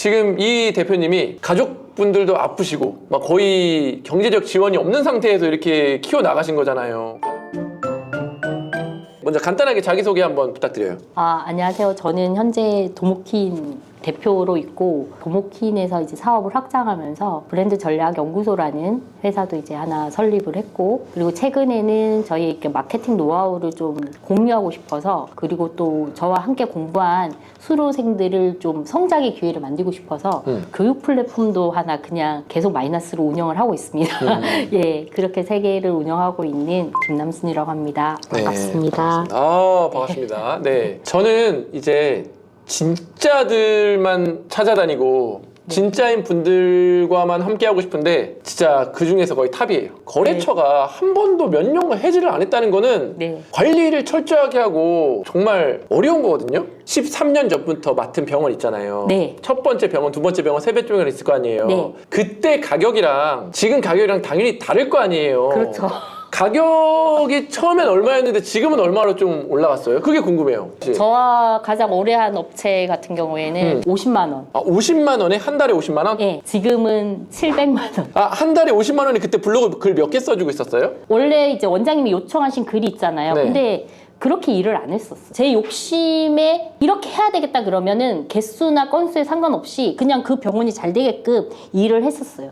지금 이 대표님이 가족분들도 아프시고 막 거의 경제적 지원이 없는 상태에서 이렇게 키워나가신 거잖아요. 먼저 간단하게 자기소개 한번 부탁드려요. 안녕하세요. 저는 현재 도모킨 대표로 있고, 도모킨에서 이제 사업을 확장하면서 브랜드 전략 연구소라는 회사도 이제 하나 설립을 했고, 그리고 최근에는 저희 이렇게 마케팅 노하우를 좀 공유하고 싶어서, 그리고 또 저와 함께 공부한 수료생들을 좀 성장의 기회를 만들고 싶어서 교육 플랫폼도 하나 그냥 계속 마이너스로 운영을 하고 있습니다. 예, 그렇게 세 개를 운영하고 있는 김남순이라고 합니다. 반갑습니다. 반갑습니다. 네, 저는 이제 진짜들만 찾아다니고 진짜인 분들과만 함께 하고 싶은데 진짜 그 중에서 거의 탑이에요. 거래처가 한 번도 몇 년간 해지를 안 했다는 거는 관리를 철저하게 하고 정말 어려운 거거든요. 13년 전부터 맡은 병원 있잖아요. 첫 번째 병원, 두 번째 병원, 세 번째 병원 있을 거 아니에요. 그때 가격이랑 지금 가격이랑 당연히 다를 거 아니에요. 그렇죠. 가격이 처음엔 얼마였는데 지금은 얼마로 좀 올라갔어요? 그게 궁금해요. 저와 가장 오래 한 업체 같은 경우에는 50만 원. 50만 원에 한 달에 50만 원? 네, 지금은 700만 원. 한 달에 50만 원에 그때 블로그 글 몇 개 써주고 있었어요? 원래 이제 원장님이 요청하신 글이 있잖아요. 근데 그렇게 일을 안 했었어. 제 욕심에 이렇게 해야 되겠다 그러면은 개수나 건수에 상관없이 그냥 그 병원이 잘 되게끔 일을 했었어요.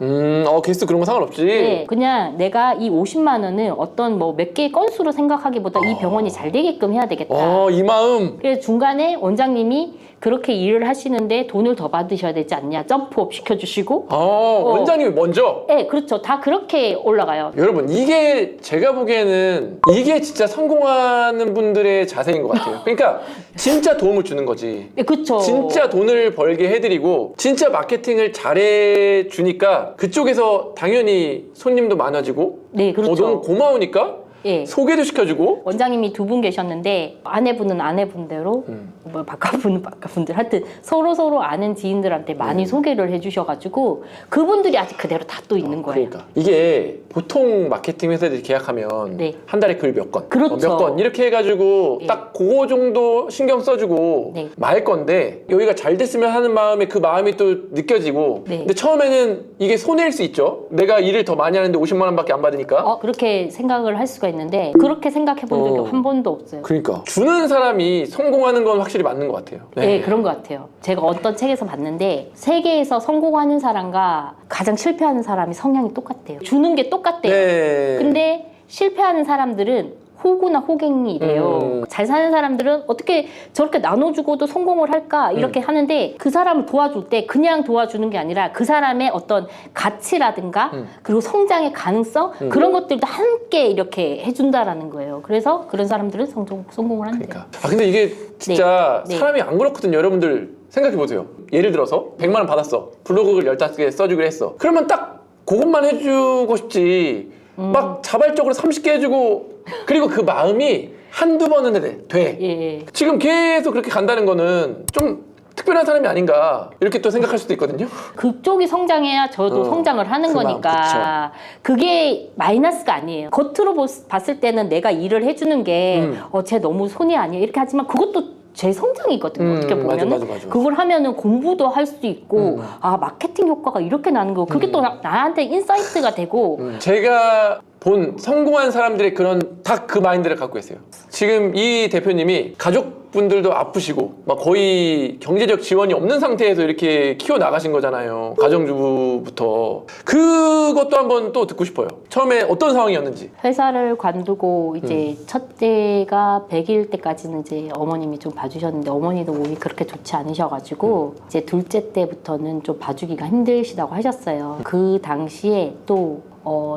개수 그런 거 상관없지? 네, 그냥 내가 이 50만 원은 어떤 뭐 몇 개의 건수로 생각하기보다 이 병원이 잘 되게끔 해야 되겠다. 이 마음. 그래서 중간에 원장님이 그렇게 일을 하시는데 돈을 더 받으셔야 되지 않냐, 점프업 시켜주시고. 원장님이 먼저? 네, 그렇죠. 다 그렇게 올라가요. 여러분, 이게 제가 보기에는 이게 진짜 성공하는 분들의 자세인 것 같아요. 그러니까 진짜 도움을 주는 거지. 네, 그렇죠. 진짜 돈을 벌게 해드리고 진짜 마케팅을 잘해주니까 그쪽에서 당연히 손님도 많아지고 네, 그렇죠. 너무 고마우니까 소개도 시켜주고. 원장님이 두 분 계셨는데 아내분은 아내분대로 뭐 바깥분은 바깥분들 하여튼 서로 아는 지인들한테 많이 소개를 해주셔가지고 그분들이 아직 그대로 다 또 있는 거예요. 그러니까 이게 보통 마케팅 회사들이 계약하면 한 달에 글 몇 건, 그렇죠. 몇 건 이렇게 해가지고 딱 그거 정도 신경 써주고 말 건데 여기가 잘 됐으면 하는 마음에 그 마음이 또 느껴지고 근데 처음에는 이게 손해일 수 있죠. 내가 일을 더 많이 하는데 50만 원밖에 안 받으니까 그렇게 생각을 할 수가 있는데 그렇게 생각해 본 적이 한 번도 없어요. 그러니까 주는 사람이 성공하는 건 확실히 맞는 것 같아요. 네, 그런 것 같아요. 제가 어떤 책에서 봤는데 세계에서 성공하는 사람과 가장 실패하는 사람이 성향이 똑같대요. 주는 게 똑같대요. 근데 실패하는 사람들은 호구나 호갱이래요. 잘 사는 사람들은 어떻게 저렇게 나눠주고도 성공을 할까 이렇게 하는데 그 사람을 도와줄 때 그냥 도와주는 게 아니라 그 사람의 어떤 가치라든가 그리고 성장의 가능성 그런 것들도 함께 이렇게 해준다라는 거예요. 그래서 그런 사람들은 성공을 한대요. 그러니까. 근데 이게 진짜 사람이 안 그렇거든요. 여러분들 생각해보세요. 예를 들어서 100만 원 받았어. 블로그를 15개 써주기로 했어. 그러면 딱 그것만 해주고 싶지 막 자발적으로 30개 해주고 그리고 그 마음이 한두 번은 돼. 지금 계속 그렇게 간다는 거는 좀 특별한 사람이 아닌가 이렇게 또 생각할 수도 있거든요. 그쪽이 성장해야 저도 성장을 하는 거니까 그게 마이너스가 아니에요. 겉으로 봤을 때는 내가 일을 해주는 게 쟤 너무 손해 아니야 이렇게 하지만 그것도 제 성장이거든요. 어떻게 보면 맞아. 그걸 하면은 공부도 할 수 있고 마케팅 효과가 이렇게 나는 거 그게 또 나한테 인사이트가 되고 제가 본 성공한 사람들의 그런 딱 그 마인드를 갖고 있어요. 지금 이 대표님이 가족분들도 아프시고 막 거의 경제적 지원이 없는 상태에서 이렇게 키워나가신 거잖아요. 가정주부부터. 그것도 한번 또 듣고 싶어요. 처음에 어떤 상황이었는지. 회사를 관두고 이제 첫째가 100일 때까지는 이제 어머님이 좀 봐주셨는데 어머니도 몸이 그렇게 좋지 않으셔가지고 이제 둘째 때부터는 좀 봐주기가 힘드시다고 하셨어요. 그 당시에 또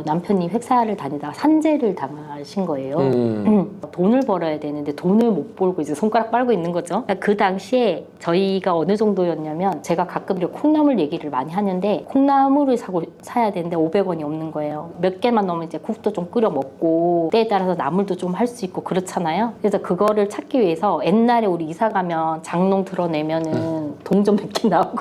남편이 회사를 다니다가 산재를 당하신 거예요. 돈을 벌어야 되는데 돈을 못 벌고 이제 손가락 빨고 있는 거죠. 그 당시에 저희가 어느 정도였냐면 제가 가끔 콩나물 얘기를 많이 하는데 콩나물을 사야 되는데 500원이 없는 거예요. 몇 개만 넣으면 이제 국도 좀 끓여 먹고 때에 따라서 나물도 좀 할 수 있고 그렇잖아요. 그래서 그거를 찾기 위해서 옛날에 우리 이사 가면 장롱 드러내면은 동전 몇 개 나오고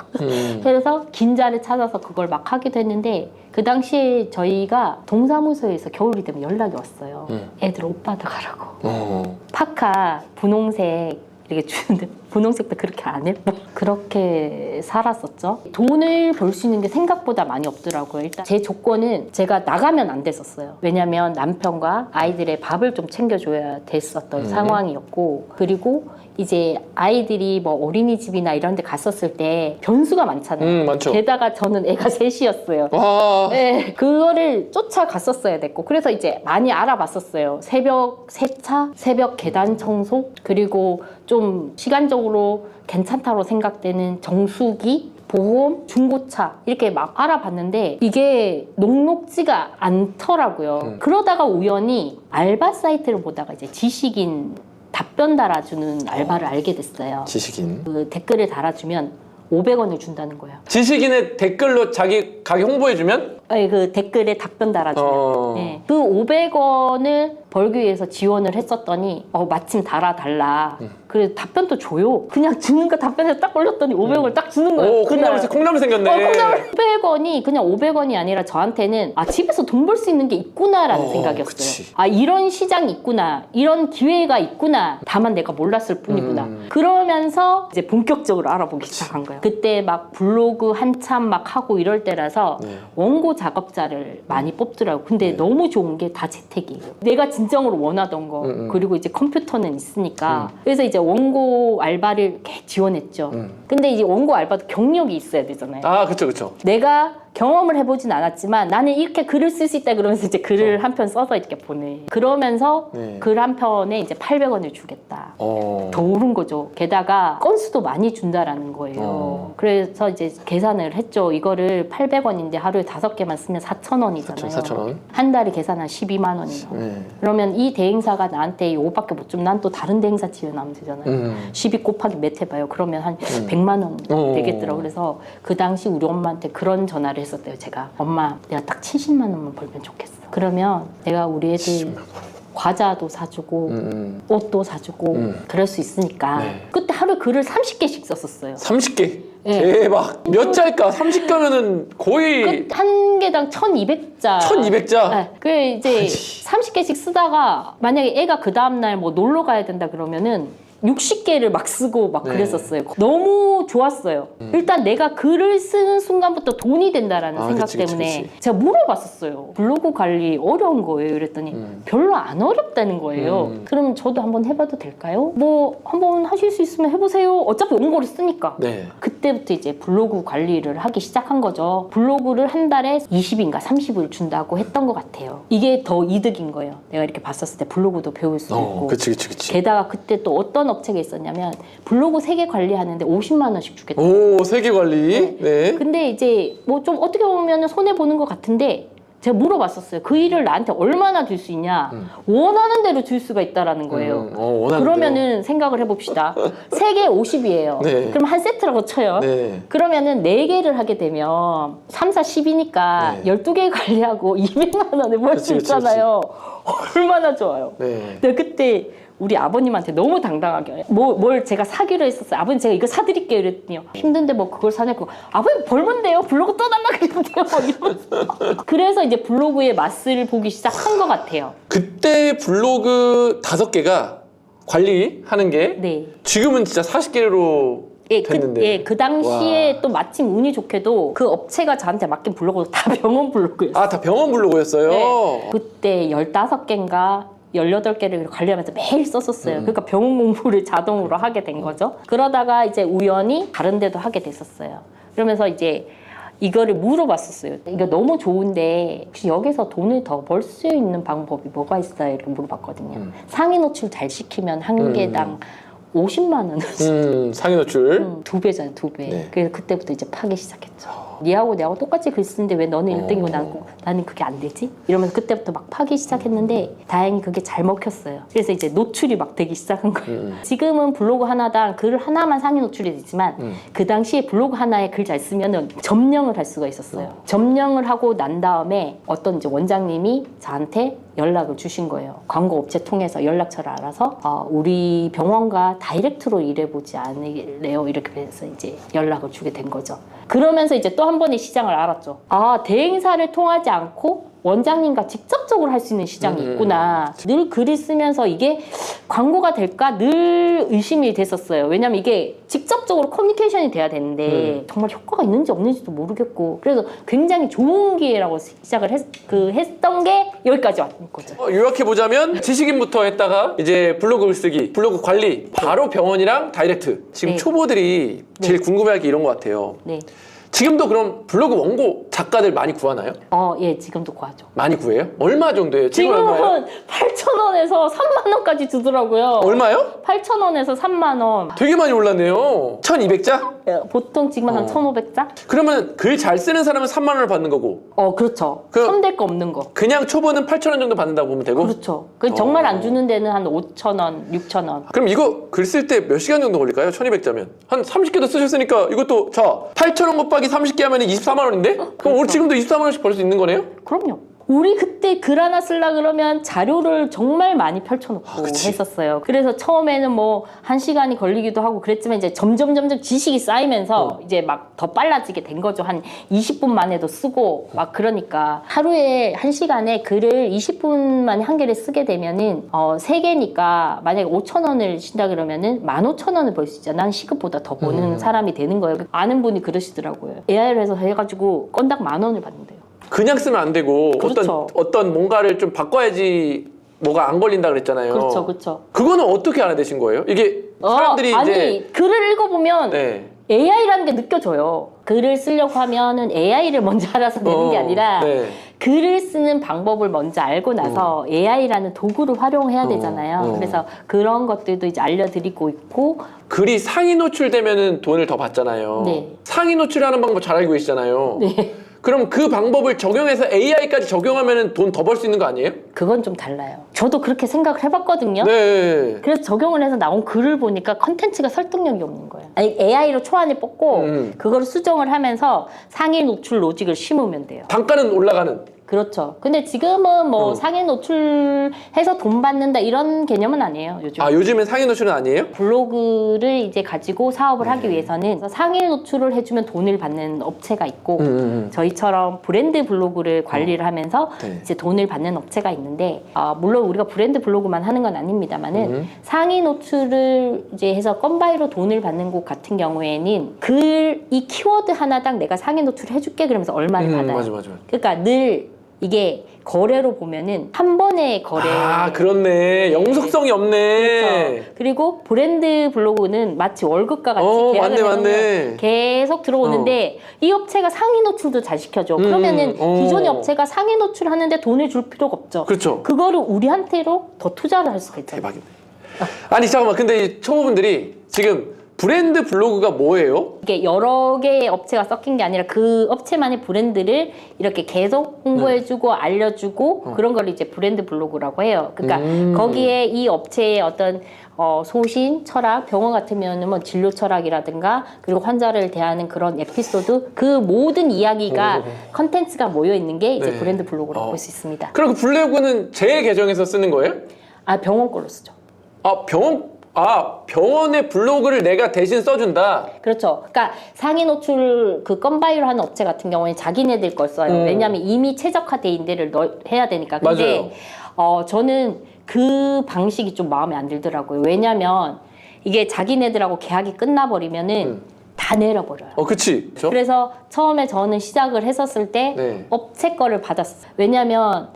그래서 긴자를 찾아서 그걸 막 하기도 했는데 그 당시에 저희가 동사무소에서 겨울이 되면 연락이 왔어요. 애들 옷 받아가라고. 파카 분홍색 이렇게 주는데 분홍색도 그렇게 안 예뻐. 그렇게 살았었죠. 돈을 벌 수 있는 게 생각보다 많이 없더라고요. 일단 제 조건은 제가 나가면 안 됐었어요. 왜냐면 남편과 아이들의 밥을 좀 챙겨줘야 됐었던 상황이었고, 그리고 이제 아이들이 뭐 어린이집이나 이런 데 갔었을 때 변수가 많잖아요. 많죠. 게다가 저는 애가 셋이었어요. 와. 네, 그거를 쫓아갔었어야 됐고, 그래서 이제 많이 알아봤었어요. 새벽 세차, 새벽 계단 청소, 그리고 좀 시간적으로 괜찮다고 생각되는 정수기, 보험, 중고차 이렇게 막 알아봤는데 이게 녹록지가 않더라고요. 그러다가 우연히 알바 사이트를 보다가 이제 지식인 답변 달아주는 알바를 알게 됐어요. 지식인. 그 댓글을 달아주면 500원을 준다는 거예요. 지식인의 댓글로 자기 가게 홍보해주면? 아니, 그 댓글에 답변 달아주면. 네. 그 500원을 벌기 위해서 지원을 했었더니 마침 달아달라. 그래서 답변도 줘요. 그냥 주는 거 답변해서 딱 올렸더니 500원을 딱 주는 거예요. 오, 콩나물 생겼네. 500원이 그냥 500원이 아니라 저한테는 집에서 돈 벌 수 있는 게 있구나라는 생각이었어요. 그치. 이런 시장이 있구나. 이런 기회가 있구나. 다만 내가 몰랐을 뿐이구나. 그러면서 이제 본격적으로 알아보기 시작한 거예요. 그때 막 블로그 한참 막 하고 이럴 때라서 원고 작업자를 많이 뽑더라고요. 근데 너무 좋은 게 다 재택이에요. 내가 진정으로 원하던 거. 그리고 이제 컴퓨터는 있으니까. 그래서 이제 원고 알바를 이렇게 지원했죠. 근데 이제 원고 알바도 경력이 있어야 되잖아요. 그쵸. 내가 경험을 해보진 않았지만 나는 이렇게 글을 쓸 수 있다 그러면서 이제 글을 한 편 써서 이렇게 보내. 그러면서 글 한 편에 이제 800원을 주겠다. 더 오른 거죠. 게다가 건수도 많이 준다라는 거예요. 그래서 이제 계산을 했죠. 이거를 800원인데 하루에 5개만 쓰면 4,000원이잖아요. 4,000원. 한 달에 계산한 12만 원이요. 그러면 이 대행사가 나한테 이거밖에 못 주면 난 또 다른 대행사 지원하면 되잖아요. 12 곱하기 몇 해봐요. 그러면 한 100만 원 되겠더라고요. 그래서 그 당시 우리 엄마한테 그런 전화를 했었대요. 제가 엄마 내가 딱 70만 원만 벌면 좋겠어. 그러면 내가 우리 애들 과자도 사주고 옷도 사주고 그럴 수 있으니까 그때 하루에 글을 30개씩 썼었어요. 30개? 네. 대박. 몇 자일까? 30개면은 거의 한 개당 1200자. 1200자? 네. 그 이제 30개씩 쓰다가 만약에 애가 그 다음날 뭐 놀러 가야 된다 그러면은 60개를 막 쓰고 막 그랬었어요. 너무 좋았어요. 일단 내가 글을 쓰는 순간부터 돈이 된다라는 생각 때문에 제가 물어봤었어요. 블로그 관리 어려운 거예요. 그랬더니 별로 안 어렵다는 거예요. 그럼 저도 한번 해봐도 될까요? 뭐 한번 하실 수 있으면 해보세요. 어차피 원고를 쓰니까. 그때부터 이제 블로그 관리를 하기 시작한 거죠. 블로그를 한 달에 20인가 30을 준다고 했던 것 같아요. 이게 더 이득인 거예요. 내가 이렇게 봤었을 때 블로그도 배울 수 있고. 그치. 게다가 그때 또 어떤 업체가 있었냐면 블로그 3개 관리하는데 50만 원씩 주겠다. 오, 3개 관리. 네. 근데 이제 뭐 좀 어떻게 보면 손해 보는 것 같은데 제가 물어봤었어요. 그 일을 나한테 얼마나 줄 수 있냐? 원하는 대로 줄 수가 있다라는 거예요. 그러면은 생각을 해봅시다. 3개 50이에요. 그럼 한 세트라고 쳐요. 그러면은 4개를 하게 되면 3, 4, 10이니까 12개 관리하고 200만 원을 벌 수 있잖아요. 얼마나 좋아요. 근데 그때 우리 아버님한테 너무 당당하게 뭘 제가 사기로 했었어요. 아버님 제가 이거 사드릴게요 이랬더니 힘든데 뭐 그걸 사냐고. 아버님 벌면 돼요. 블로그 떠달라 그러면 돼요. 이러면서. 그래서 이제 블로그의 맛을 보기 시작한 것 같아요. 그때 블로그 5개가 관리하는 게 지금은 진짜 40개로 됐는데. 그 당시에 또 마침 운이 좋게도 그 업체가 저한테 맡긴 블로그도 다 병원 블로그였어요. 다 병원 블로그였어요? 그때 15개인가 18개를 관리하면서 매일 썼었어요. 그러니까 병원 공부를 자동으로 하게 된 거죠. 그러다가 이제 우연히 다른 데도 하게 됐었어요. 그러면서 이제 이거를 물어봤었어요. 이거 너무 좋은데 혹시 여기서 돈을 더 벌 수 있는 방법이 뭐가 있어요? 이렇게 물어봤거든요. 상위 노출 잘 시키면 한 개당 50만 원을 상위 노출 2배잖아요, 2배. 그래서 그때부터 이제 파기 시작했죠. 니하고 내하고 똑같이 글 쓰는데 왜 너는 1등이고 나는 그게 안 되지? 이러면서 그때부터 막 파기 시작했는데 다행히 그게 잘 먹혔어요. 그래서 이제 노출이 막 되기 시작한 거예요. 지금은 블로그 하나당 글 하나만 상위 노출이 되지만 그 당시에 블로그 하나에 글 잘 쓰면은 점령을 할 수가 있었어요. 점령을 하고 난 다음에 어떤 이제 원장님이 저한테 연락을 주신 거예요. 광고 업체 통해서 연락처를 알아서 우리 병원과 다이렉트로 일해보지 않을래요? 이렇게 해서 이제 연락을 주게 된 거죠. 그러면서 이제 또 한 번의 시장을 알았죠. 대행사를 통하지 않고 원장님과 직접적으로 할 수 있는 시장이 있구나. 늘 글을 쓰면서 이게 광고가 될까 늘 의심이 됐었어요. 왜냐면 이게 직접적으로 커뮤니케이션이 돼야 되는데 정말 효과가 있는지 없는지도 모르겠고 그래서 굉장히 좋은 기회라고 시작을 했던 게 여기까지 왔던 거죠. 요약해보자면 지식인부터 했다가 이제 블로그 쓰기, 블로그 관리, 바로 병원이랑 다이렉트. 지금 네. 초보들이 제일 궁금해할 게 이런 것 같아요. 네. 지금도 그럼 블로그 원고 작가들 많이 구하나요? 예, 지금도 구하죠. 많이 구해요? 얼마 정도예요? 지금은 얼마예요? 지금은 8,000원에서 3만 원까지 주더라고요. 얼마요? 8,000원에서 3만 원. 되게 많이 올랐네요. 1200자? 보통 지금 한 1,500자? 그러면 글 잘 쓰는 사람은 3만 원을 받는 거고 그렇죠. 그- 손댈 거 없는 거. 그냥 초보는 8,000원 정도 받는다고 보면 되고? 그렇죠. 정말 안 주는 데는 한 5,000원, 6,000원. 그럼 이거 글 쓸 때 몇 시간 정도 걸릴까요? 1200자면 한 30개도 쓰셨으니까 이것도 자 8,000원 곱하기 30개 하면 24만 원인데? 그럼 오늘 지금도 24만 원씩 벌 수 있는 거네요? 그럼요. 우리 그때 글 하나 쓰려 그러면 자료를 정말 많이 펼쳐놓고 그치. 했었어요. 그래서 처음에는 뭐 1시간이 걸리기도 하고 그랬지만 이제 점점 지식이 쌓이면서 이제 막 더 빨라지게 된 거죠. 한 20분 만에도 쓰고 막 그러니까 하루에 1시간에 글을 20분 만에 한 개를 쓰게 되면은 3개니까 만약에 5,000원을 신다 그러면은 15,000원을 벌 수 있잖아. 난 시급보다 더 버는 사람이 되는 거예요. 아는 분이 그러시더라고요. AI로 해서 해가지고 건당 10,000원을 받는데요. 그냥 쓰면 안 되고 그렇죠. 어떤 뭔가를 좀 바꿔야지 뭐가 안 걸린다 그랬잖아요. 그렇죠. 그거는 어떻게 알아내신 거예요? 이게 사람들이 아니 이제 글을 읽어보면 네. AI라는 게 느껴져요. 글을 쓰려고 하면은 AI를 먼저 알아서 내는 게 아니라 네. 글을 쓰는 방법을 먼저 알고 나서 AI라는 도구를 활용해야 되잖아요. 그래서 그런 것들도 이제 알려드리고 있고 글이 상위 노출되면은 돈을 더 받잖아요. 네. 상위 노출하는 방법 잘 알고 계시잖아요. 네. 그럼 그 방법을 적용해서 AI까지 적용하면은 돈 더 벌 수 있는 거 아니에요? 그건 좀 달라요. 저도 그렇게 생각을 해봤거든요. 네. 그래서 적용을 해서 나온 글을 보니까 컨텐츠가 설득력이 없는 거예요. 아니, AI로 초안을 뽑고 그걸 수정을 하면서 상위 노출 로직을 심으면 돼요. 단가는 올라가는. 그렇죠. 근데 지금은 뭐 상위 노출해서 돈 받는다 이런 개념은 아니에요. 요즘. 요즘엔 상위 노출은 아니에요? 블로그를 이제 가지고 사업을 하기 위해서는 상위 노출을 해주면 돈을 받는 업체가 있고 저희처럼 브랜드 블로그를 관리를 하면서 네. 이제 돈을 받는 업체가 있는데 물론 우리가 브랜드 블로그만 하는 건 아닙니다만은 상위 노출을 이제 해서 건바이로 돈을 받는 곳 같은 경우에는 이 키워드 하나당 내가 상위 노출 해줄게 그러면서 얼마를 받아요. 맞아. 그러니까 늘 이게 거래로 보면은 한 번의 거래. 그렇네. 영속성이 없네. 그렇죠. 그리고 브랜드 블로그는 마치 월급과 같이 맞네. 계약을 해놓으면 계속 들어오는데 이 업체가 상위 노출도 잘 시켜줘. 그러면은 기존의 업체가 상위 노출 하는데 돈을 줄 필요가 없죠. 그렇죠. 그거를 우리한테로 더 투자를 할 수가 있잖아요. 대박이네. 아니 잠깐만. 근데 이 초보분들이 지금 브랜드 블로그가 뭐예요? 이게 여러 개의 업체가 섞인 게 아니라 그 업체만의 브랜드를 이렇게 계속 홍보해주고 알려주고 그런 걸 이제 브랜드 블로그라고 해요. 그러니까 거기에 이 업체의 어떤 소신, 철학, 병원 같으면 뭐 진료 철학이라든가 그리고 환자를 대하는 그런 에피소드 그 모든 이야기가 컨텐츠가 모여 있는 게 이제 네. 브랜드 블로그라고 볼 수 있습니다. 그럼 그 블로그는 제 계정에서 쓰는 거예요? 병원 걸로 쓰죠. 병원의 블로그를 내가 대신 써준다. 그렇죠. 그러니까 상위 노출 그 건바이로 하는 업체 같은 경우에 자기네들 걸 써요. 왜냐하면 이미 최적화돼 있는 데를 해야 되니까. 근데 저는 그 방식이 좀 마음에 안 들더라고요. 왜냐하면 이게 자기네들하고 계약이 끝나버리면은 다 내려버려요. 그치. 그렇죠? 그래서 처음에 저는 시작을 했었을 때 네. 업체 거를 받았어요. 왜냐하면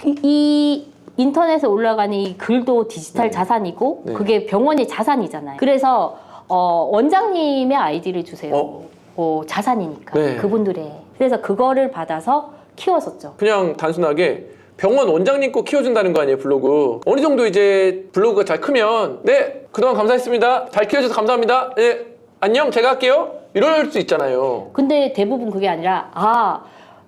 이 인터넷에 올라가는 이 글도 디지털 자산이고 그게 병원의 자산이잖아요. 그래서 원장님의 아이디를 주세요. 자산이니까 네. 그분들의. 그래서 그거를 받아서 키웠었죠. 그냥 단순하게 병원 원장님 거 키워준다는 거 아니에요, 블로그. 어느 정도 이제 블로그가 잘 크면 네, 그동안 감사했습니다. 잘 키워줘서 감사합니다. 네, 안녕, 제가 할게요. 이럴 수 있잖아요. 근데 대부분 그게 아니라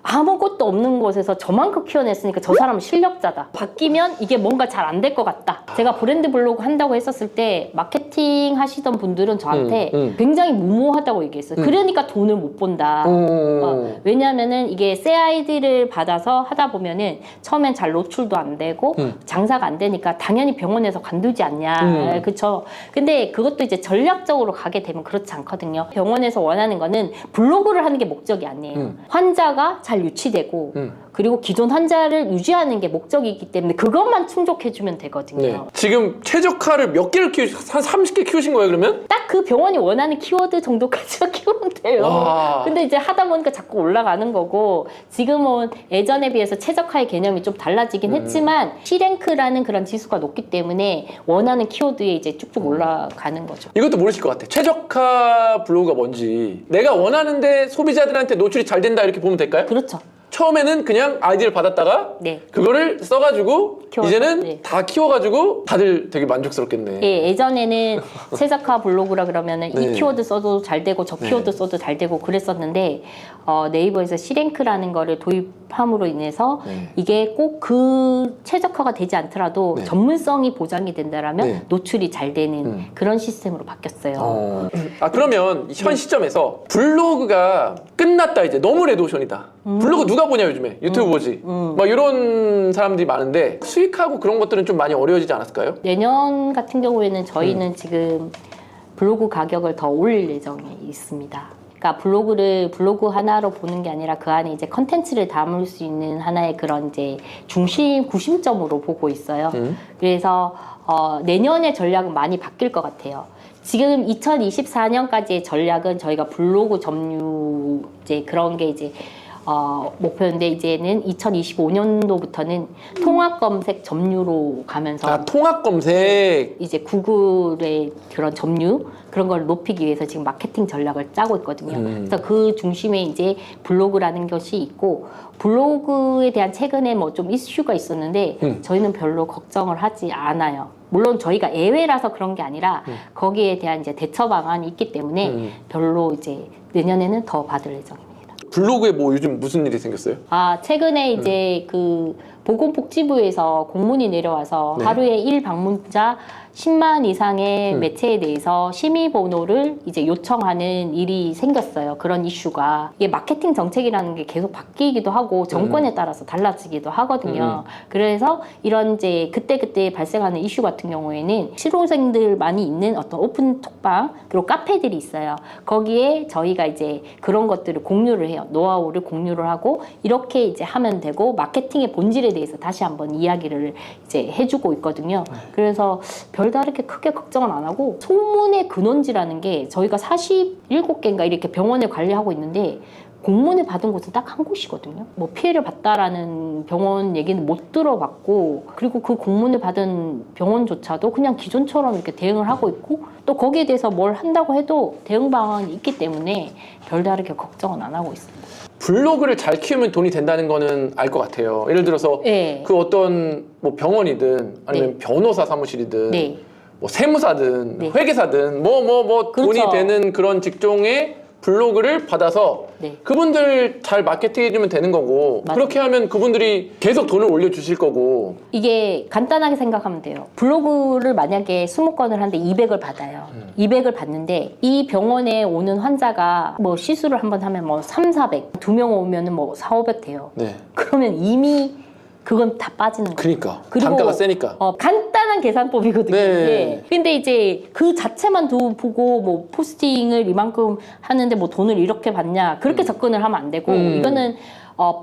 아무것도 없는 곳에서 저만큼 키워냈으니까 저 사람은 실력자다. 바뀌면 이게 뭔가 잘 안 될 것 같다. 제가 브랜드 블로그 한다고 했었을 때 마케팅 하시던 분들은 저한테 굉장히 무모하다고 얘기했어요. 그러니까 돈을 못 번다. 왜냐하면은 이게 새 아이디를 받아서 하다 보면은 처음엔 잘 노출도 안 되고 장사가 안 되니까 당연히 병원에서 관두지 않냐. 그쵸? 근데 그것도 이제 전략적으로 가게 되면 그렇지 않거든요. 병원에서 원하는 거는 블로그를 하는 게 목적이 아니에요. 환자가 잘 유치되고 그리고 기존 환자를 유지하는 게 목적이기 때문에 그것만 충족해주면 되거든요. 네. 지금 최적화를 몇 개를 한 30개 키우신 거예요, 그러면? 딱 그 병원이 원하는 키워드 정도까지만 키우면 돼요. 와. 근데 이제 하다 보니까 자꾸 올라가는 거고 지금은 예전에 비해서 최적화의 개념이 좀 달라지긴 했지만 C랭크라는 그런 지수가 높기 때문에 원하는 키워드에 이제 쭉쭉 올라가는 거죠. 이것도 모르실 것 같아. 최적화 블로그가 뭔지. 내가 원하는데 소비자들한테 노출이 잘 된다 이렇게 보면 될까요? 그렇죠. 처음에는 그냥 아이디를 받았다가 네. 그거를 써가지고 키워서, 이제는 네. 다 키워가지고 다들 되게 만족스럽겠네. 예, 예전에는 최적화 블로그라 그러면은 네. 이 키워드 써도 잘 되고 저 키워드 써도 잘 되고 그랬었는데 네이버에서 C랭크라는 거를 도입함으로 인해서 네. 이게 꼭 그 최적화가 되지 않더라도 네. 전문성이 보장이 된다라면 네. 노출이 잘 되는 그런 시스템으로 바뀌었어요. 그러면 현 네. 시점에서 블로그가 끝났다 이제 너무 레드오션이다. 블로그 누가 보냐 요즘에 유튜브 보지. 막 이런 사람들이 많은데 수익하고 그런 것들은 좀 많이 어려워지지 않았을까요? 내년 같은 경우에는 저희는 지금 블로그 가격을 더 올릴 예정에 있습니다. 그러니까 블로그 하나로 보는 게 아니라 그 안에 이제 컨텐츠를 담을 수 있는 하나의 그런 이제 구심점으로 보고 있어요. 그래서 내년의 전략은 많이 바뀔 것 같아요. 지금 2024년까지의 전략은 저희가 블로그 점유 이제 그런 게 이제 목표인데 이제는 2025년도부터는 통합 검색 점유로 가면서 통합 검색. 이제 구글의 그런 점유 그런 걸 높이기 위해서 지금 마케팅 전략을 짜고 있거든요. 그래서 그 중심에 이제 블로그라는 것이 있고 블로그에 대한 최근에 뭐 좀 이슈가 있었는데 저희는 별로 걱정을 하지 않아요. 물론 저희가 예외라서 그런 게 아니라 거기에 대한 이제 대처 방안이 있기 때문에 별로 이제 내년에는 더 받을 예정입니다. 블로그에 뭐 요즘 무슨 일이 생겼어요? 최근에 이제 그 보건복지부에서 공문이 내려와서 네. 하루에 1방문자 10만 이상의 매체에 대해서 심의 번호를 이제 요청하는 일이 생겼어요. 그런 이슈가. 이게 마케팅 정책이라는 게 계속 바뀌기도 하고 정권에 따라서 달라지기도 하거든요. 그래서 이런 이제 그때그때 발생하는 이슈 같은 경우에는 실효생들 많이 있는 어떤 오픈 톡방 그리고 카페들이 있어요. 거기에 저희가 이제 그런 것들을 공유를 해요. 노하우를 공유를 하고 이렇게 이제 하면 되고 마케팅의 본질에 대해서 다시 한번 이야기를 이제 해주고 있거든요. 그래서 별다르게 크게 걱정은 안 하고 소문의 근원지라는 게 저희가 47개인가 이렇게 병원을 관리하고 있는데 공문을 받은 곳은 딱 한 곳이거든요. 뭐 피해를 봤다라는 병원 얘기는 못 들어봤고 그리고 그 공문을 받은 병원조차도 그냥 기존처럼 이렇게 대응을 하고 있고 또 거기에 대해서 뭘 한다고 해도 대응 방안이 있기 때문에 별다르게 걱정은 안 하고 있습니다. 블로그를 잘 키우면 돈이 된다는 거는 알 것 같아요. 예를 들어서 네. 그 어떤 뭐 병원이든 아니면 변호사 사무실이든 네. 뭐 세무사든 네. 회계사든 뭐 그렇죠. 돈이 되는 그런 직종의 블로그를 받아서 네. 그분들 잘 마케팅해주면 되는 거고 맞아요. 그렇게 하면 그분들이 계속 돈을 올려주실 거고 이게 간단하게 생각하면 돼요. 블로그를 만약에 20건을 하는데 200을 받아요. 200을 받는데 이 병원에 오는 환자가 뭐 시술을 한번 하면 뭐 3, 400, 2명 오면은 뭐 4, 500 돼요. 네. 그러면 이미 그건 다 빠지는 거예요. 그러니까 그리고 단가가 세니까 간단한 계산법이거든요. 네. 예. 근데 이제 그 자체만 보고 뭐 포스팅을 이만큼 하는데 뭐 돈을 이렇게 받냐 그렇게 접근을 하면 안 되고 이거는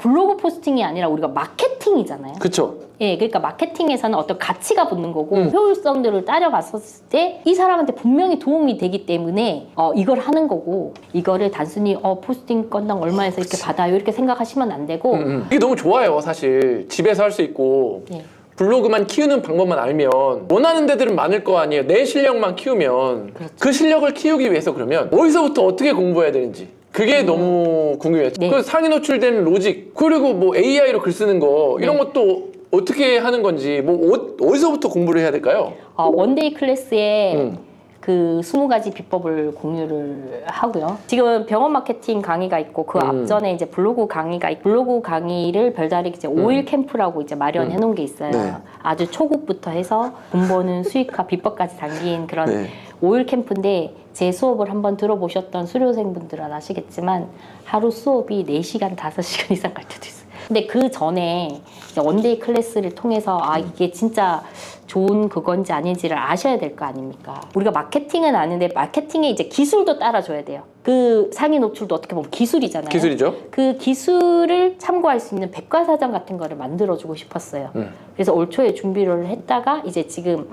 블로그 포스팅이 아니라 우리가 마케팅이잖아요. 그쵸. 예, 그러니까 마케팅에서는 어떤 가치가 붙는 거고 효율성들을 따져봤었을 때 이 사람한테 분명히 도움이 되기 때문에 이걸 하는 거고 이거를 단순히 포스팅 건당 얼마에서 이렇게 받아요 이렇게 생각하시면 안 되고 이게 너무 좋아요 사실 집에서 할 수 있고 예. 블로그만 키우는 방법만 알면 원하는 데들은 많을 거 아니에요. 내 실력만 키우면 그렇죠. 그 실력을 키우기 위해서 그러면 어디서부터 어떻게 공부해야 되는지 그게 너무 궁금해요. 네. 그 상위 노출된 로직 그리고 뭐 AI로 글 쓰는 거 이런 네. 것도 어떻게 하는 건지 뭐 어디서부터 공부를 해야 될까요? 원데이 클래스에 그 20가지 비법을 공유를 하고요. 지금 병원 마케팅 강의가 있고 그 앞전에 이제 블로그 강의가 있고 블로그 강의를 별다르게 이제 5일 캠프라고 이제 마련해 놓은 게 있어요. 네. 아주 초급부터 해서 돈 버는 수익화 비법까지 담긴 그런 네. 5일 캠프인데 제 수업을 한번 들어보셨던 수료생분들은 아시겠지만 하루 수업이 4시간, 5시간 이상 갈 때도 있어요. 근데 그 전에 원데이 클래스를 통해서 이게 진짜 좋은 그건지 아닌지를 아셔야 될 거 아닙니까? 우리가 마케팅은 아는데 마케팅에 이제 기술도 따라줘야 돼요. 그 상위 노출도 어떻게 보면 기술이잖아요. 기술이죠. 그 기술을 참고할 수 있는 백과사전 같은 거를 만들어주고 싶었어요. 그래서 올 초에 준비를 했다가 이제 지금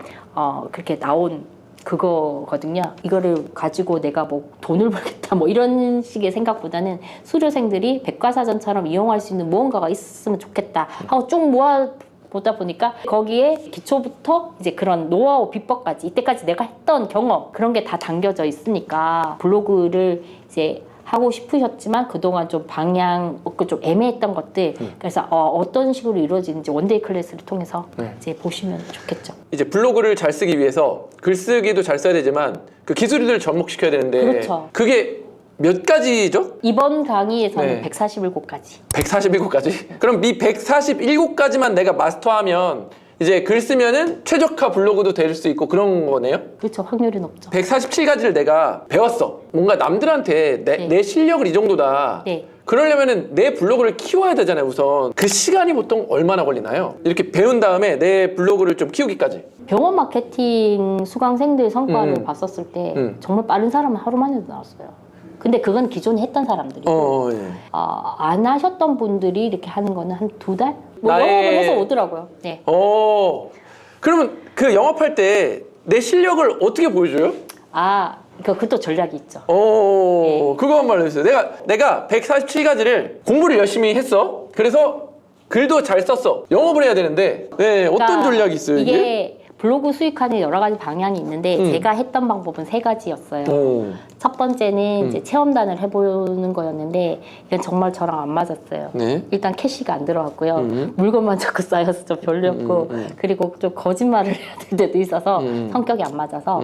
그렇게 나온 그거거든요. 이거를 가지고 내가 뭐 돈을 벌겠다 뭐 이런 식의 생각보다는 수료생들이 백과사전처럼 이용할 수 있는 무언가가 있으면 좋겠다 하고 쭉 모아 보다 보니까 거기에 기초부터 이제 그런 노하우 비법까지 이때까지 내가 했던 경험 그런 게 다 담겨져 있으니까 블로그를 이제 하고 싶으셨지만 그동안 좀 방향 좀 애매했던 것들 그래서 어떤 식으로 이루어지는지 원데이 클래스를 통해서 이제 보시면 좋겠죠. 이제 블로그를 잘 쓰기 위해서 글쓰기도 잘 써야 되지만 그 기술들을 접목시켜야 되는데 그렇죠. 그게 몇 가지죠? 이번 강의에서는 네. 141곳까지. 141곳까지? 그럼 이 141곳까지만 내가 마스터하면 이제 글 쓰면은 최적화 블로그도 될 수 있고 그런 거네요? 그렇죠. 확률이 높죠. 147가지를 내가 배웠어. 뭔가 남들한테 네. 내 실력을 이 정도다. 네. 그러려면은 내 블로그를 키워야 되잖아요, 우선. 그 시간이 보통 얼마나 걸리나요? 이렇게 배운 다음에 내 블로그를 좀 키우기까지. 병원 마케팅 수강생들 성과를 봤었을 때 정말 빠른 사람은 하루 만에도 나왔어요. 근데 그건 기존에 했던 사람들이고 예. 안 하셨던 분들이 이렇게 하는 거는 한 2달? 뭐 나의- 영업을 해서 오더라고요. 네. 그러면 그 영업할 때 내 실력을 어떻게 보여줘요? 그것도 전략이 있죠. 그거 한 번 알려주세요. 내가 147가지를 공부를 열심히 했어. 그래서 글도 잘 썼어. 영업을 해야 되는데, 네, 어떤 그러니까 전략이 있어요, 이게? 블로그 수익하는 여러 가지 방향이 있는데 제가 했던 방법은 3가지였어요. 첫 번째는 이제 체험단을 해보는 거였는데 이건 정말 저랑 안 맞았어요. 네. 일단 캐시가 안 들어갔고요. 물건만 자꾸 쌓여서 좀 별로였고 그리고 좀 거짓말을 해야 될 때도 있어서 성격이 안 맞아서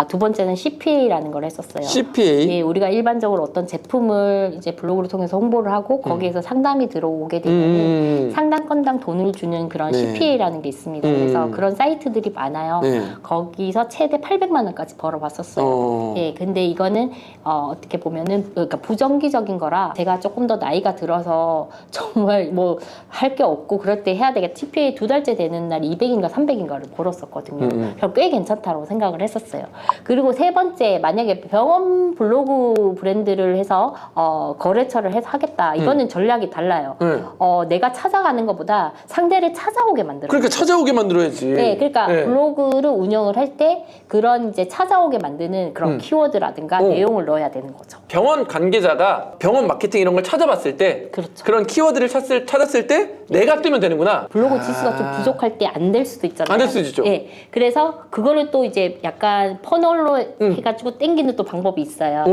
두 번째는 CPA라는 걸 했었어요. CPA? 예, 우리가 일반적으로 어떤 제품을 이제 블로그를 통해서 홍보를 하고 거기에서 상담이 들어오게 되면 상담 건당 돈을 주는 그런 네. CPA라는 게 있습니다. 그래서 그런 사이트들이 많아요. 네. 거기서 최대 800만 원까지 벌어봤었어요. 예, 근데 이거는 어떻게 보면은 그러니까 부정기적인 거라 제가 조금 더 나이가 들어서 정말 뭐 할 게 없고 그럴 때 해야 되겠다. CPA 2달째 되는 날 200인가 300인가를 벌었었거든요. 그래서 꽤 괜찮다고 생각을 했었어요. 그리고 세 번째 만약에 병원 블로그 브랜드를 해서 거래처를 해서 하겠다. 이거는 전략이 달라요. 내가 찾아가는 것보다 상대를 찾아오게 만들어요. 그러니까 찾아오게 만들어야지. 네, 그러니까 블로그를 운영을 할 때 그런 이제 찾아오게 만드는 그런 키워드라든가 내용을 넣어야 되는 거죠. 병원 관계자가 병원 마케팅 이런 걸 찾아봤을 때 그렇죠. 그런 키워드를 찾았을 때 내가 뜨면 되는구나. 블로그 지수가 좀 부족할 때 안 될 수도 있잖아요. 안 될 수도 있죠. 예. 그래서 그거를 또 이제 약간 퍼널로 해가지고 땡기는 또 방법이 있어요.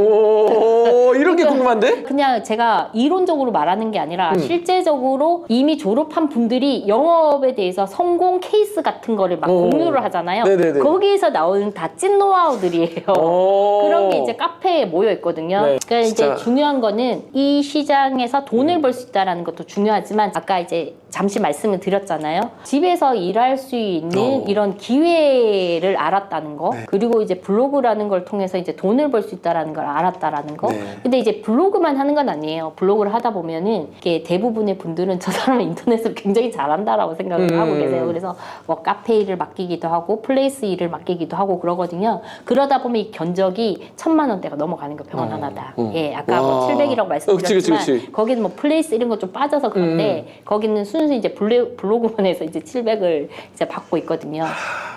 이런 게 궁금한데? 그냥 제가 이론적으로 말하는 게 아니라 실제적으로 이미 졸업한 분들이 영업에 대해서 성공 케이스 같은 거를 막 공유를 하잖아요. 네네네. 거기에서 나오는 다 찐 노하우들이에요. 그런 게 이제 카페에 모여 있거든요. 네, 그러니까 진짜. 이제 중요한 거는 이 시장에서 돈을 벌 수 있다는 것도 중요하지만 아까 이제 잠시 말씀을 드렸잖아요. 집에서 일할 수 있는 이런 기회를 알았다는 거. 그리고 이제 블로그라는 걸 통해서 이제 돈을 벌 수 있다는 걸 알았다라는 거. 네. 근데 이제 블로그만 하는 건 아니에요. 블로그를 하다 보면은 이게 대부분의 분들은 저 사람은 인터넷을 굉장히 잘한다라고 생각을 하고 계세요. 그래서 뭐 카페 일을 맡기기도 하고 플레이스 일을 맡기기도 하고 그러거든요. 그러다 보면 이 견적이 1,000만 원대가 넘어가는 거 병원 하나다. 예, 아까 뭐 700이라고 말씀드렸지만 그치. 거기는 뭐 플레이스 이런 거 좀 빠져서 그런데 거기는 순수 이제 블로그만 해서 이제 700을 이제 받고 있거든요.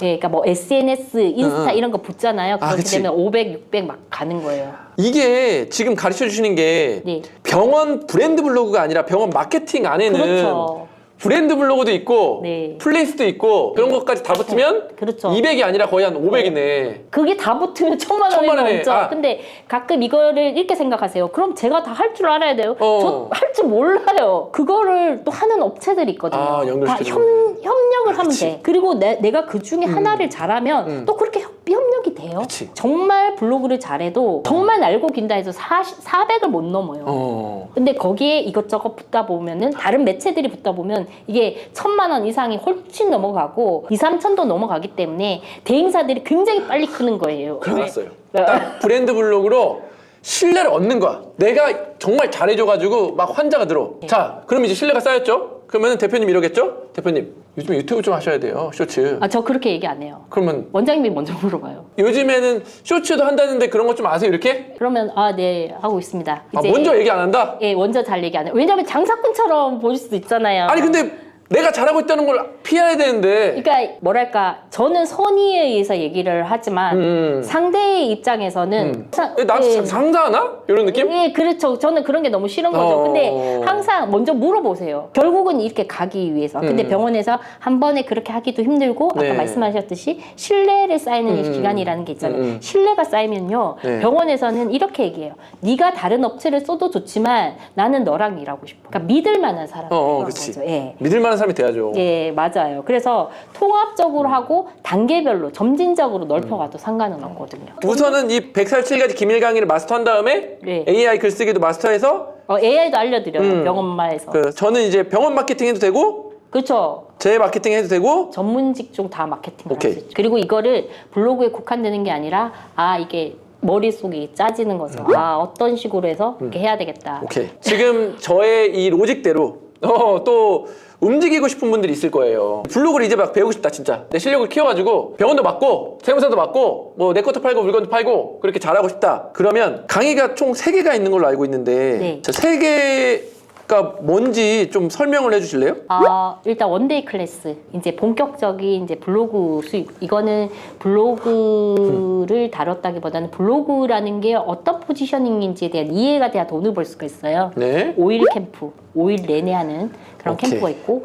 예, 그러니까 뭐 SNS, 인스타 이런 거 붙잖아요. 그렇게 그치. 되면 500, 600 막 가는 거예요. 이게 지금 가르쳐 주시는 게 네. 병원 브랜드 블로그가 아니라 병원 마케팅 안에는 그렇죠. 브랜드 블로그도 있고 네. 플레이스도 있고 그런 것까지 다 붙으면 그렇죠. 200이 아니라 거의 한 500이네. 그게 다 붙으면 1,000만 1,000만 원이네. 원이 넘죠. 아. 근데 가끔 이거를 이렇게 생각하세요. 그럼 제가 다 할 줄 알아야 돼요. 저 할 줄 몰라요. 그거를 또 하는 업체들이 있거든요. 아, 다 연결시켜주는 협력을 하면 돼. 그리고 내가 그 중에 하나를 잘하면 또 그렇게 협력이 돼요. 그치. 정말 블로그를 잘해도 정말 날고 긴다 해서 400을 못 넘어요. 근데 거기에 이것저것 붙다 보면은 다른 매체들이 붙다 보면 이게 1,000만 원 이상이 훨씬 넘어가고 2, 3천도 넘어가기 때문에 대행사들이 굉장히 빨리 크는 거예요. 그래놨어요. 딱 브랜드 블로그로 신뢰를 얻는 거야. 내가 정말 잘해줘가지고 막 환자가 들어. 자, 그럼 이제 신뢰가 쌓였죠? 그러면 대표님 이러겠죠? 대표님, 요즘에 유튜브 좀 하셔야 돼요. 쇼츠. 아, 저 그렇게 얘기 안 해요. 그러면 원장님이 먼저 물어봐요. 요즘에는 쇼츠도 한다는데 그런 것 좀 아세요? 이렇게? 그러면 네 하고 있습니다. 아, 먼저 얘기 안 한다? 예, 먼저 잘 얘기 안 해요. 왜냐면 장사꾼처럼 보일 수도 있잖아요. 아니 근데 내가 잘하고 있다는 걸 피해야 되는데. 그러니까 뭐랄까 저는 선의에 의해서 얘기를 하지만 상대의 입장에서는 나한테 예, 상사하나? 이런 느낌? 예, 그렇죠. 저는 그런 게 너무 싫은 거죠. 근데 항상 먼저 물어보세요. 결국은 이렇게 가기 위해서. 근데 병원에서 한 번에 그렇게 하기도 힘들고 네. 아까 말씀하셨듯이 신뢰를 쌓이는 기간이라는 게 있잖아요. 신뢰가 쌓이면요. 네. 병원에서는 이렇게 얘기해요. 네가 다른 업체를 써도 좋지만 나는 너랑 일하고 싶어. 그러니까 믿을 만한 사람. 그렇지. 거죠. 예. 믿을 만한 사람이 돼야죠. 예, 맞아요. 그래서 통합적으로 하고 단계별로 점진적으로 넓혀가도 상관은 없거든요. 우선은 이 147가지 기밀 강의를 마스터한 다음에 네. AI 글쓰기도 마스터해서 AI도 알려드려요. 병원마에서. 저는 이제 병원 마케팅 해도 되고 그렇죠. 제 마케팅 해도 되고 전문 직종 다 마케팅을 할 오케이. 수 있죠. 그리고 이거를 블로그에 국한되는 게 아니라 이게 머릿속이 짜지는 거죠. 어떤 식으로 해서 이렇게 해야 되겠다. 오케이. 지금 저의 이 로직대로 또 움직이고 싶은 분들이 있을 거예요. 블로그를 이제 막 배우고 싶다 진짜. 내 실력을 키워가지고 병원도 맡고 세무사도 맡고 뭐 내 것도 팔고 물건도 팔고 그렇게 잘하고 싶다. 그러면 강의가 총 3개가 있는 걸로 알고 있는데 네. 저 3개가 뭔지 좀 설명을 해주실래요? 일단 원데이 클래스 이제 본격적인 이제 블로그 수익 이거는 블로그를 다뤘다기보다는 블로그라는 게 어떤 포지셔닝인지에 대한 이해가 돼야 돈을 벌 수가 있어요. 네. 5일 캠프 5일 내내 하는 그런 오케이. 캠프가 있고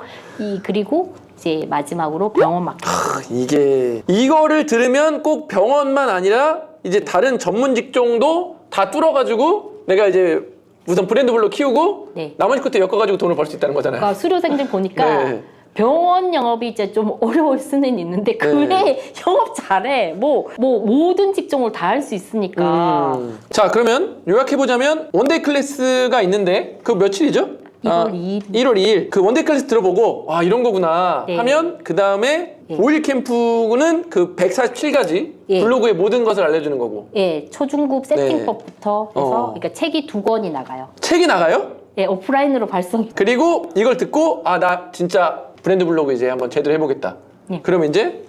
그리고 이제 마지막으로 병원 마케팅. 이거를 들으면 꼭 병원만 아니라 이제 다른 전문 직종도 다 뚫어가지고 내가 이제 우선 브랜드 블로그 키우고 네. 나머지 것도 엮어가지고 돈을 벌 수 있다는 거잖아요. 그러니까 수료생들 보니까 네. 병원 영업이 이제 좀 어려울 수는 있는데 그래 영업 잘해 뭐 모든 직종을 다 할 수 있으니까 자 그러면 요약해보자면 원데이 클래스가 있는데 그 며칠이죠? 1월 2일 1월 2일 그 원데이 클래스 들어보고 이런 거구나 네. 하면 그 다음에 네. 5일 캠프는 그 147가지 예. 블로그의 모든 것을 알려주는 거고 예, 초중급 세팅법부터 해서 그러니까 책이 2권이 나가요. 책이 나가요? 예, 오프라인으로 발송. 그리고 이걸 듣고 나 진짜 브랜드 블로그 이제 한번 제대로 해보겠다. 네. 그러면 이제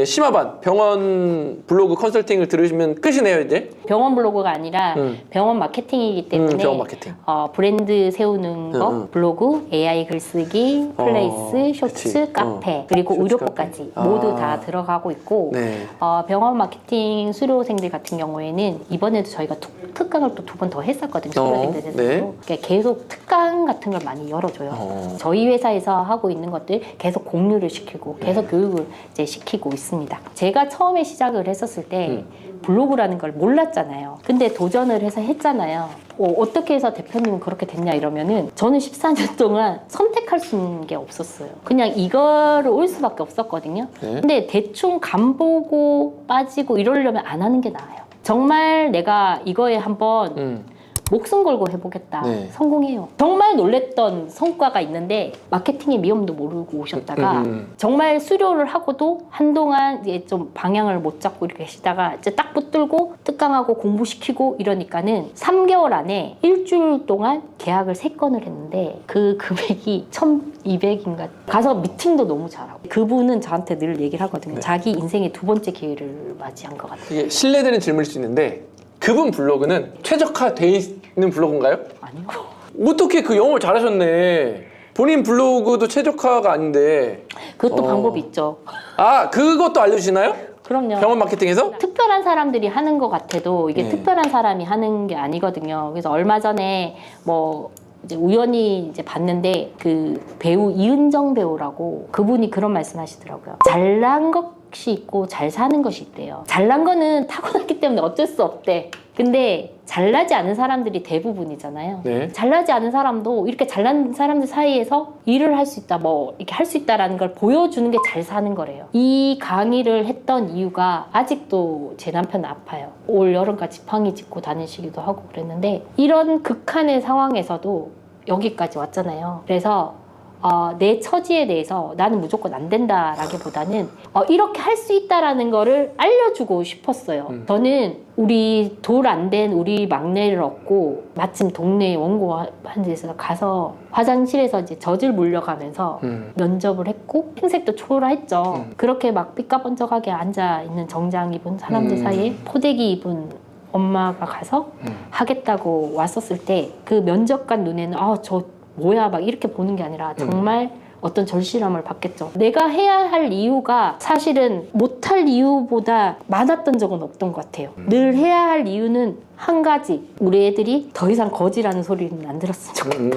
심화반 병원 블로그 컨설팅을 들으시면 끝이네요 이제. 병원 블로그가 아니라 병원 마케팅이기 때문에 병원 마케팅. 브랜드 세우는 거, 블로그, AI 글쓰기, 플레이스, 쇼츠, 그치. 카페, 그리고 쇼츠, 의료법까지 카페. 모두 다 들어가고 있고 네. 병원 마케팅 수료생들 같은 경우에는 이번에도 저희가 특강을 또 2번 더 했었거든요. 수료생들에서도. 네. 그러니까 계속 특강 같은 걸 많이 열어줘요. 저희 회사에서 하고 있는 것들 계속 공유를 시키고 계속 교육을 이제 시키고 있습니다. 제가 처음에 시작을 했었을 때 블로그라는 걸 몰랐잖아요. 근데 도전을 해서 했잖아요. 어떻게 해서 대표님은 그렇게 됐냐 이러면은 저는 14년 동안 선택할 수 있는 게 없었어요. 그냥 이거를 올 수밖에 없었거든요. 근데 대충 간 보고 빠지고 이러려면 안 하는 게 나아요. 정말 내가 이거에 한번 목숨 걸고 해보겠다. 네. 성공해요. 정말 놀랬던 성과가 있는데 마케팅의 미움도 모르고 오셨다가 정말 수료를 하고도 한동안 이제 좀 방향을 못 잡고 이렇게 계시다가 이제 딱 붙들고 특강하고 공부시키고 이러니까는 3개월 안에 일주일 동안 계약을 3건을 했는데 그 금액이 1,200인가 가서 미팅도 너무 잘하고 그분은 저한테 늘 얘기를 하거든요. 자기 인생의 2번째 기회를 맞이한 것 같아요. 이게 신뢰되는 질문일 수 있는데 그분 블로그는 최적화돼 있는 블로그인가요? 아니요. 어떻게 그 영어를 잘하셨네. 본인 블로그도 최적화가 아닌데. 그것도 방법이 있죠. 그것도 알려주시나요? 그럼요. 병원 마케팅에서? 특별한 사람들이 하는 것 같아도 이게 네. 특별한 사람이 하는 게 아니거든요. 그래서 얼마 전에 이제 우연히 이제 봤는데 그 배우 이은정 배우라고 그분이 그런 말씀하시더라고요. 잘난 것이 있고 잘 사는 것이 있대요. 잘난 거는 타고났기 때문에 어쩔 수 없대. 근데 잘나지 않은 사람들이 대부분이잖아요. 네. 잘나지 않은 사람도 이렇게 잘난 사람들 사이에서 일을 할 수 있다, 이렇게 할 수 있다라는 걸 보여주는 게 잘 사는 거래요. 이 강의를 했던 이유가 아직도 제 남편은 아파요. 올 여름까지 지팡이 짚고 다니시기도 하고 그랬는데 이런 극한의 상황에서도 여기까지 왔잖아요. 그래서 내 처지에 대해서 나는 무조건 안 된다라기보다는 이렇게 할 수 있다라는 거를 알려주고 싶었어요. 저는 우리 돌 안 된 우리 막내를 얻고 마침 동네 원고 한 데서 가서 화장실에서 이제 젖을 물려가면서 면접을 했고 흰색도 초라했죠. 그렇게 막 삐까번쩍하게 앉아 있는 정장 입은 사람들 사이에 포대기 입은 엄마가 가서 하겠다고 왔었을 때 그 면접관 눈에는 저 뭐야 막 이렇게 보는 게 아니라 정말 어떤 절실함을 받겠죠. 내가 해야 할 이유가 사실은 못할 이유보다 많았던 적은 없던 것 같아요. 늘 해야 할 이유는 한 가지, 우리 애들이 더 이상 거지라는 소리는 안 들었으면 좋겠다.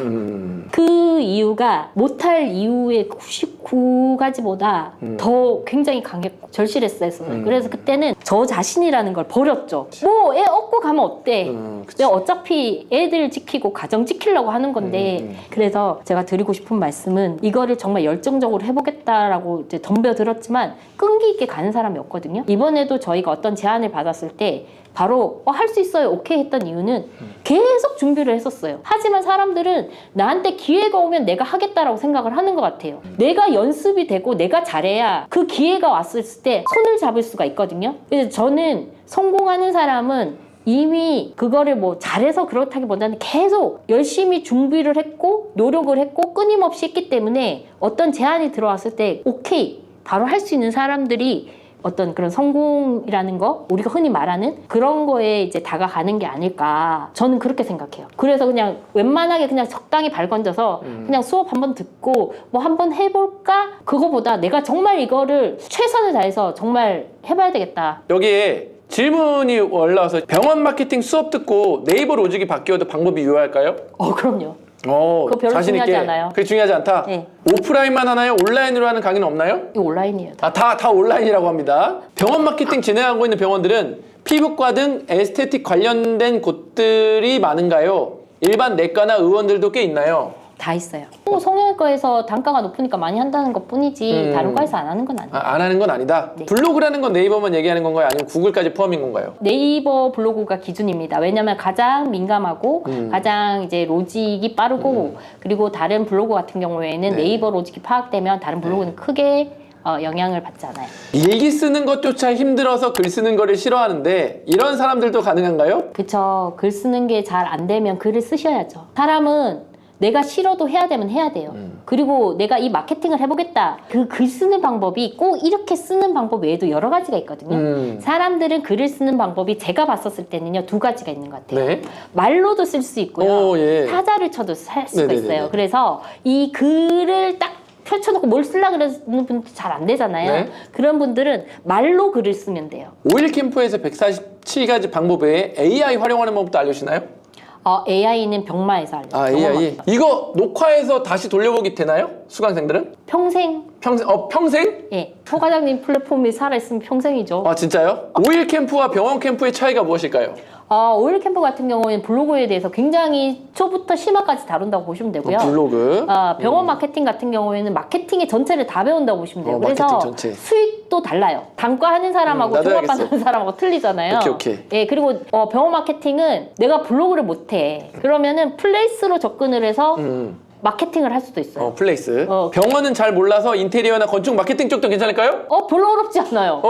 그 이유가 못할 이유의 99가지보다 더 굉장히 강했고 절실했어요. 그래서 그때는 저 자신이라는 걸 버렸죠. 뭐 애 얻고 가면 어때? 내가 어차피 애들 지키고 가정 지키려고 하는 건데 그래서 제가 드리고 싶은 말씀은 이거를 정말 열정적으로 해보겠다라고 이제 덤벼들었지만 끈기 있게 가는 사람이 없거든요. 이번에도 저희가 어떤 제안을 받았을 때 바로 할 수 있어요 오케이 했던 이유는 계속 준비를 했었어요. 하지만 사람들은 나한테 기회가 오면 내가 하겠다라고 생각을 하는 것 같아요. 내가 연습이 되고 내가 잘해야 그 기회가 왔을 때 손을 잡을 수가 있거든요. 그래서 저는 성공하는 사람은 이미 그거를 뭐 잘해서 그렇다기보다는 계속 열심히 준비를 했고 노력을 했고 끊임없이 했기 때문에 어떤 제안이 들어왔을 때 오케이 바로 할 수 있는 사람들이 어떤 그런 성공이라는 거 우리가 흔히 말하는 그런 거에 이제 다가가는 게 아닐까 저는 그렇게 생각해요. 그래서 그냥 웬만하게 그냥 적당히 발 건져서 그냥 수업 한번 듣고 뭐 한번 해볼까 그거보다 내가 정말 이거를 최선을 다해서 정말 해봐야 되겠다. 여기에 질문이 올라와서 병원 마케팅 수업 듣고 네이버 로직이 바뀌어도 방법이 유효할까요? 그럼요. 그거 별로 중요하지 않아요. 그게 중요하지 않다? 네. 오프라인만 하나요? 온라인으로 하는 강의는 없나요? 이거 온라인이에요. 다 온라인이라고 합니다. 병원 마케팅 진행하고 있는 병원들은 피부과 등 에스테틱 관련된 곳들이 많은가요? 일반 내과나 의원들도 꽤 있나요? 다 있어요. 성형외과에서 단가가 높으니까 많이 한다는 것 뿐이지 다른 과에서 안 하는 건 아니에요. 안 하는 건 아니다? 네. 블로그라는 건 네이버만 얘기하는 건가요? 아니면 구글까지 포함인 건가요? 네이버 블로그가 기준입니다. 왜냐면 가장 민감하고 가장 이제 로직이 빠르고 그리고 다른 블로그 같은 경우에는 네이버 로직이 파악되면 다른 블로그는 크게 영향을 받지 않아요. 일기 쓰는 것조차 힘들어서 글 쓰는 거를 싫어하는데 이런 사람들도 가능한가요? 그쵸. 글 쓰는 게 잘 안 되면 글을 쓰셔야죠. 사람은 내가 싫어도 해야 되면 해야 돼요. 그리고 내가 이 마케팅을 해보겠다. 그 글 쓰는 방법이 꼭 이렇게 쓰는 방법 외에도 여러 가지가 있거든요. 사람들은 글을 쓰는 방법이 제가 봤었을 때는요 2가지가 있는 것 같아요. 네. 말로도 쓸 수 있고요. 예. 타자를 쳐도 할 수가 네네네네. 있어요. 그래서 이 글을 딱 펼쳐놓고 뭘 쓰려고 그러는 분들 잘 안 되잖아요. 네. 그런 분들은 말로 글을 쓰면 돼요. 5일 캠프에서 147가지 방법 외에 AI 활용하는 방법도 알려주시나요? AI는 병마에서 알려요. AI. 이거 녹화해서 다시 돌려보기 되나요? 수강생들은? 평생 평생? 예, 표 과장님 플랫폼이 살아있으면 평생이죠. 진짜요? 5일 캠프와 병원 캠프의 차이가 무엇일까요? 5일 캠프 같은 경우에는 블로그에 대해서 굉장히 초부터 심화까지 다룬다고 보시면 되고요. 블로그. 병원 마케팅 같은 경우에는 마케팅의 전체를 다 배운다고 보시면 돼요. 그래서 마케팅 전체. 수익도 달라요. 단과 하는 사람하고 나도 종합반하는 사람하고 틀리잖아요. 오케이. 예, 그리고 병원 마케팅은 내가 블로그를 못해. 그러면은 플레이스로 접근을 해서 마케팅을 할 수도 있어요. 플레이스. 병원은 잘 몰라서 인테리어나 건축 마케팅 쪽도 괜찮을까요? 별로 어렵지 않아요.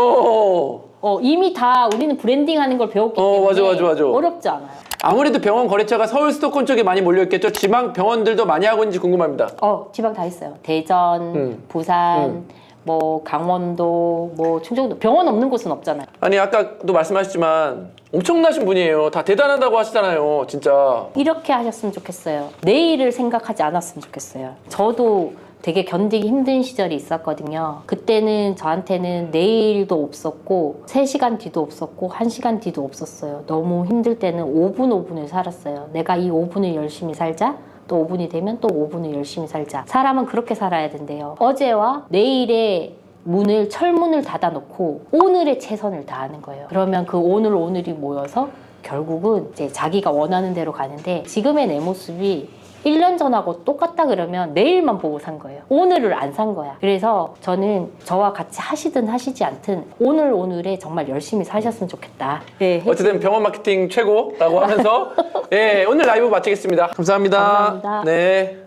이미 다 우리는 브랜딩 하는 걸 배웠기 때문에 맞아. 어렵지 않아요. 아무래도 병원 거래처가 서울 수도권 쪽에 많이 몰려있겠죠? 지방 병원들도 많이 하고 있는지 궁금합니다. 지방 다 있어요. 대전, 부산, 뭐 강원도, 뭐 충청도 병원 없는 곳은 없잖아요. 아니 아까도 말씀하셨지만 엄청나신 분이에요. 다 대단하다고 하시잖아요. 진짜. 이렇게 하셨으면 좋겠어요. 내일을 생각하지 않았으면 좋겠어요. 저도 되게 견디기 힘든 시절이 있었거든요. 그때는 저한테는 내일도 없었고 3시간 뒤도 없었고 1시간 뒤도 없었어요. 너무 힘들 때는 5분을 살았어요. 내가 이 5분을 열심히 살자. 또 5분이 되면 또 5분을 열심히 살자. 사람은 그렇게 살아야 된대요. 어제와 내일의 철문을 닫아놓고 오늘의 최선을 다하는 거예요. 그러면 그 오늘이 모여서 결국은 이제 자기가 원하는 대로 가는데 지금의 내 모습이 1년 전하고 똑같다 그러면 내일만 보고 산 거예요. 오늘을 안 산 거야. 그래서 저는 저와 같이 하시든 하시지 않든 오늘에 정말 열심히 사셨으면 좋겠다. 네, 어쨌든 병원 마케팅 최고라고 하면서 오늘 라이브 마치겠습니다. 감사합니다. 감사합니다. 네.